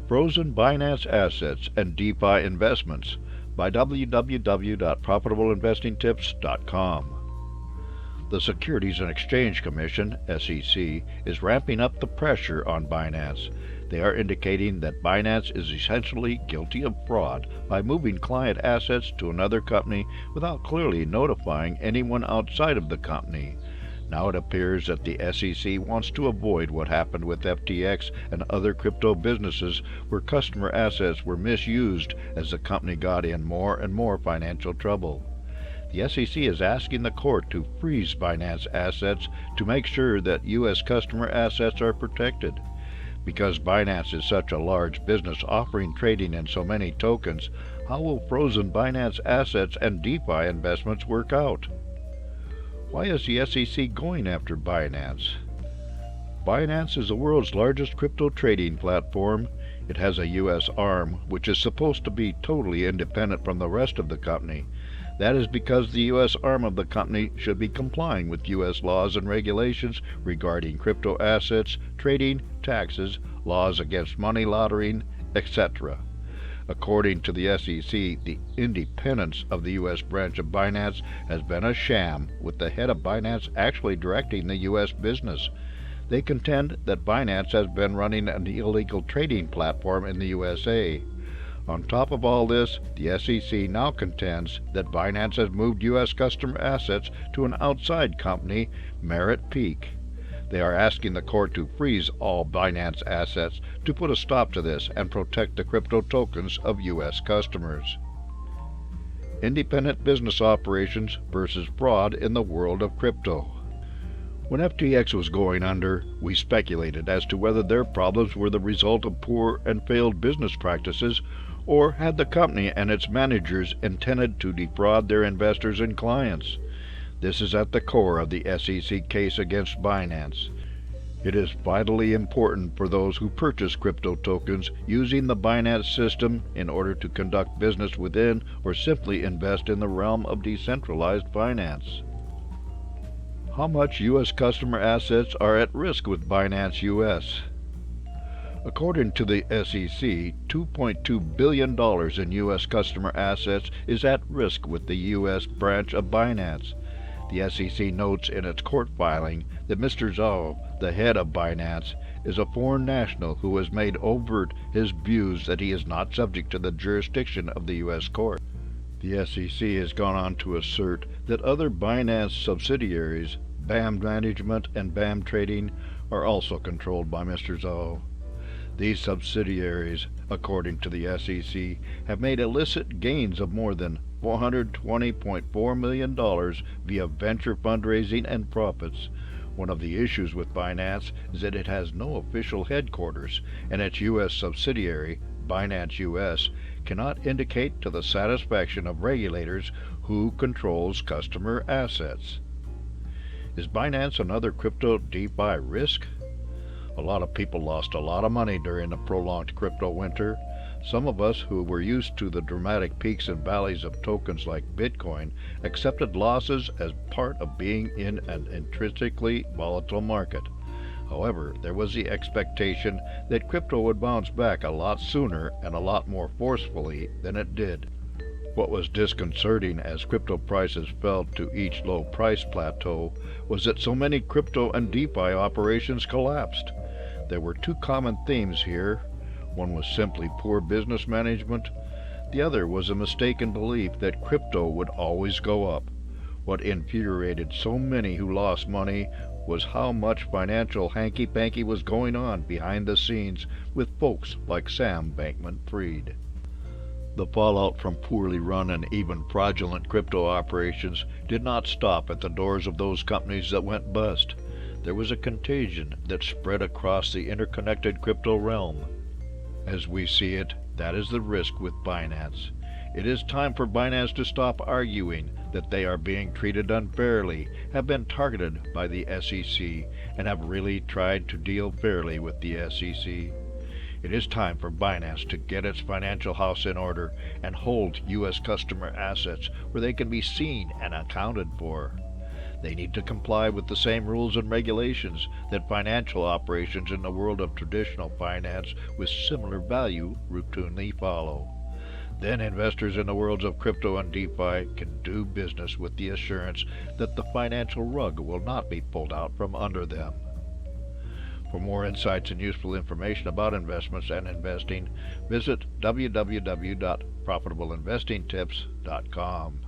Frozen Binance Assets and DeFi Investments by www.profitableinvestingtips.com. The Securities and Exchange Commission, SEC, is ramping up the pressure on Binance. They are indicating that Binance is essentially guilty of fraud by moving client assets to another company without clearly notifying anyone outside of the company. Now it appears that the SEC wants to avoid what happened with FTX and other crypto businesses where customer assets were misused as the company got in more and more financial trouble. The SEC is asking the court to freeze Binance assets to make sure that U.S. customer assets are protected. Because Binance is such a large business offering trading in so many tokens, how will frozen Binance assets and DeFi investments work out? Why is the SEC going after Binance? Binance is the world's largest crypto trading platform. It has a U.S. arm, which is supposed to be totally independent from the rest of the company. That is because the U.S. arm of the company should be complying with U.S. laws and regulations regarding crypto assets, trading, taxes, laws against money laundering, etc. According to the SEC, the independence of the U.S. branch of Binance has been a sham, with the head of Binance actually directing the U.S. business. They contend that Binance has been running an illegal trading platform in the USA. On top of all this, the SEC now contends that Binance has moved U.S. customer assets to an outside company, Merit Peak. They are asking the court to freeze all Binance assets to put a stop to this and protect the crypto tokens of U.S. customers. Independent business operations versus fraud in the world of crypto. When FTX was going under, we speculated as to whether their problems were the result of poor and failed business practices, or had the company and its managers intended to defraud their investors and clients. This is at the core of the SEC case against Binance. It is vitally important for those who purchase crypto tokens using the Binance system in order to conduct business within or simply invest in the realm of decentralized finance. How much U.S. customer assets are at risk with Binance US? According to the SEC, $2.2 billion in U.S. customer assets is at risk with the U.S. branch of Binance. The SEC notes in its court filing that Mr. Zhao, the head of Binance, is a foreign national who has made overt his views that he is not subject to the jurisdiction of the U.S. court. The SEC has gone on to assert that other Binance subsidiaries, BAM Management and BAM Trading, are also controlled by Mr. Zhao. These subsidiaries, according to the SEC, have made illicit gains of more than $420.4 million via venture fundraising and profits. One of the issues with Binance is that it has no official headquarters, and its U.S. subsidiary, Binance US, cannot indicate to the satisfaction of regulators who controls customer assets. Is Binance another crypto-DeFi risk? A lot of people lost a lot of money during the prolonged crypto winter. Some of us who were used to the dramatic peaks and valleys of tokens like Bitcoin accepted losses as part of being in an intrinsically volatile market. However, there was the expectation that crypto would bounce back a lot sooner and a lot more forcefully than it did. What was disconcerting as crypto prices fell to each low price plateau was that so many crypto and DeFi operations collapsed. There were two common themes here. One was simply poor business management. The other was a mistaken belief that crypto would always go up. What infuriated so many who lost money was how much financial hanky-panky was going on behind the scenes with folks like Sam Bankman-Fried. The fallout from poorly run and even fraudulent crypto operations did not stop at the doors of those companies that went bust. There was a contagion that spread across the interconnected crypto realm. As we see it, that is the risk with Binance. It is time for Binance to stop arguing that they are being treated unfairly, have been targeted by the SEC, and have really tried to deal fairly with the SEC. It is time for Binance to get its financial house in order and hold U.S. customer assets where they can be seen and accounted for. They need to comply with the same rules and regulations that financial operations in the world of traditional finance with similar value routinely follow. Then investors in the worlds of crypto and DeFi can do business with the assurance that the financial rug will not be pulled out from under them. For more insights and useful information about investments and investing, visit www.profitableinvestingtips.com.